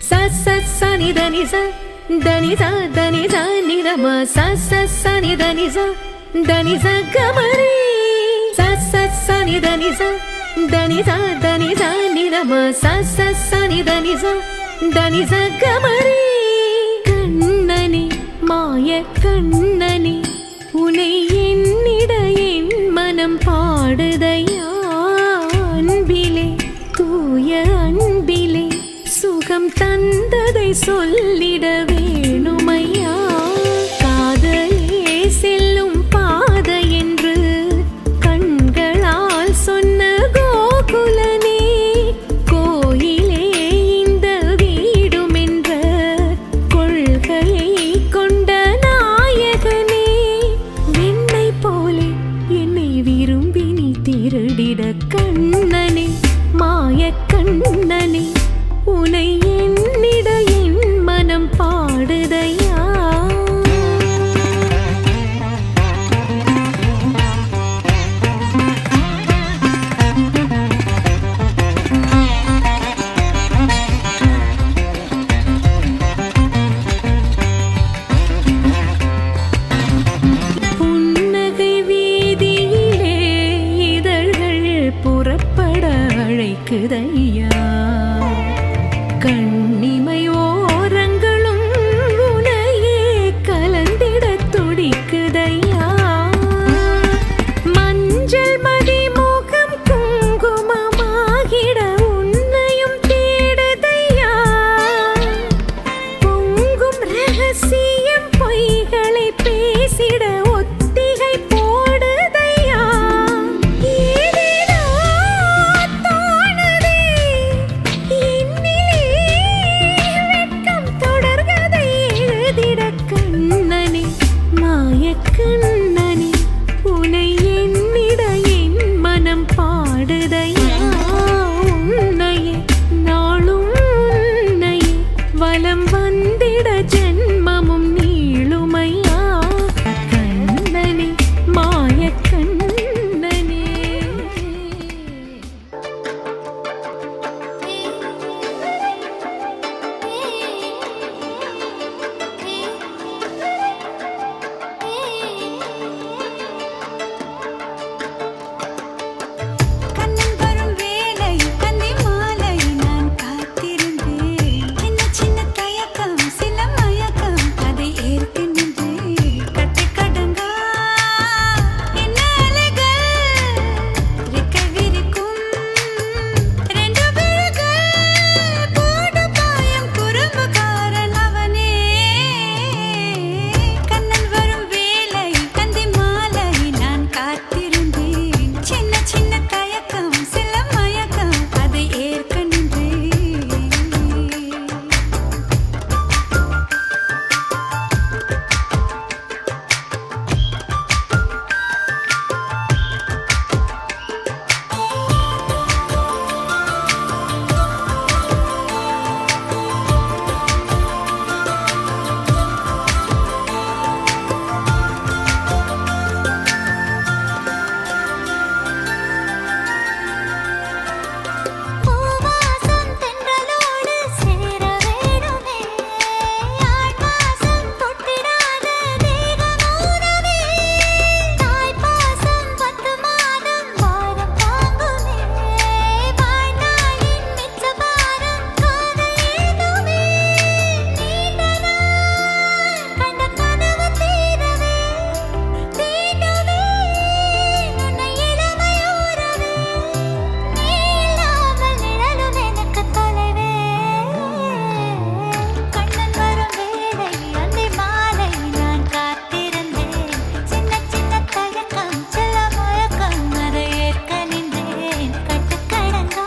sa sa sa ni da ni sa da ni sa ni da ma sa sa sa ni da ni sa ga ma re sa sa sa ni da ni sa ni da ma sa sa sa ni da ga ma re kannani maaya kannani unai ennida en manam paadudaiya anbile தூய அன்பிலே சுகம் தந்ததை சொல்லிட வேணுமையா காதலே செல்லும் பாதை என்று கண்களால் சொன்ன கோகுலனே கோயிலே இந்த வீடும் என்ற கொள்கையை கொண்ட நாயகனே என்னை போலே என்னை விரும்பி நீ திருடிட கண்ணனே மாய கண்ணனே உனை என்னிட என் மனம் பாடுதையா புன்னகை வீதியிலே இதழ்கள் புறப்பட அழைக்குதையா கண்ணிமை ஓரங்களும் உனையே கலந்திட துடிக்குதையா மஞ்சள் மதி முகம் குங்குமமாகிட உன்னையும் தேடுதையா பொங்கும் ரகசியம் பொய்களை பேசிட ஒத்திகை போடுதையா ஏதேதோ தோணுதே என்னிலே வெட்கம் தொடர்கதை எழுதிட கண்ணனே மாய கண்ணனே உனை என்னிட என் மனம் பாடுதையா உன்னையே நாளும் உன்னையே வலம் வந்திட ஜென்மமும் நீளுமையா கண்ணனே மாய கண்ணனே கண்ணன் வரும் வேளை கண்ணி மாலை நான் காத்திருந்தேன் சின்ன சின்ன தயக்கம் சில மயக்கம் அதை ஏற்க நின்றேன் கட்டி கடங்கா என்ன அலைகள் ரெக்கை விரிக்கும் ரெண்டு விழிகள் போடு பாயம் குறும்புக்காரன் அவனே கண்ணன் வரும் வேளை கந்தி மாலை நான் காத்திருந்தேன் சின்ன சின்ன தயக்கம் சில மயக்கம் அதை ஏற்க நின்றேன் பூவாசம் தென்றலோடு சேர வேணுமே ஆழ்வாசம் தொட்டிடாத தேகமூரவே தாய்ப்பாசம் 10 மாதம் வாரம் தாங்குமே வாழ்நாளின் மிச்ச பாரம் காதல் ஏதுமே நீண்ட நாள் கண்ட கனவு தீரவே தீண்டுமே உன்னை இளமையோரவே நீ இல்லாமல் நிழலும் எனக்கு தொலைவே கண்ணன் வரும் வேளை அந்தி மாலை நான் காத்திருந்தேன் சின்ன சின்ன தயக்கம் சில மயக்கம் அதை ஏற்க நின்றேன் கட்டுக்கடங்கா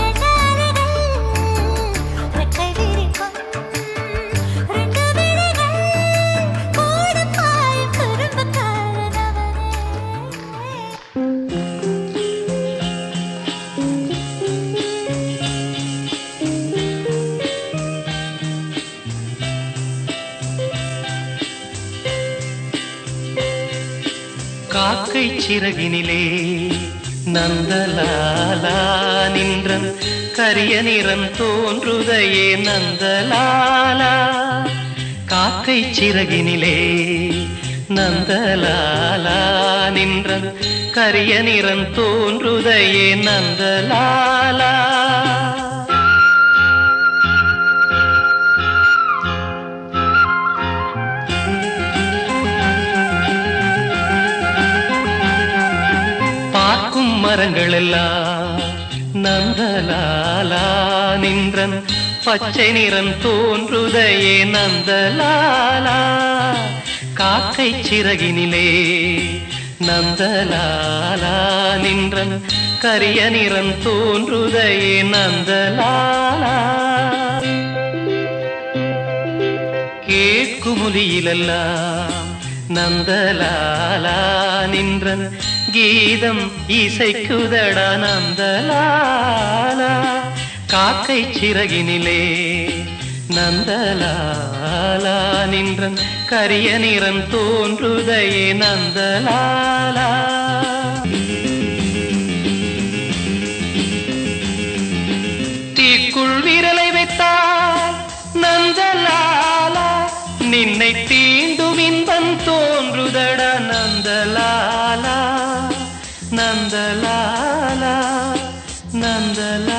என் அலைகள் ரெக்கை விரிக்கும் ரெண்டு விழிகள் போடு பாயும் குறும்புக்காரன் அவனே காக்கை சிறகினிலே நந்தலாலா நின்றன் கரிய நிறம் தோன்றுதையே நந்தலாலா காக்கை சிறகினிலே நந்தலாலா நின்ற கரிய நிறம் தோன்றுதையே நந்தலாலா பார்க்கும் மரங்கள் எல்லாம் நந்தலாலா நின்றன் பச்சை நிறம் தோன்றுதையே நந்தலாலா காக்கை சிறகினிலே நந்தலாலா நின்றன் கரிய நிறம் தோன்றுதையே நந்தலாலா கேட்குமொழியிலெல்லாம் நந்தலாலா நின்றன் கீதம் இசைக்குதடா நந்தலாலா காக்கை சிறகினிலே நந்தலாலா நின்றன் கரிய நிறம் தோன்றுதையே நந்தலாலா தீக்குள் விரலை வைத்தால் நந்தலாலா நின்னை தீண்டும் இன்பம் தோன்றுதட நந்தலாலா நந்தலாலா நந்தலாலா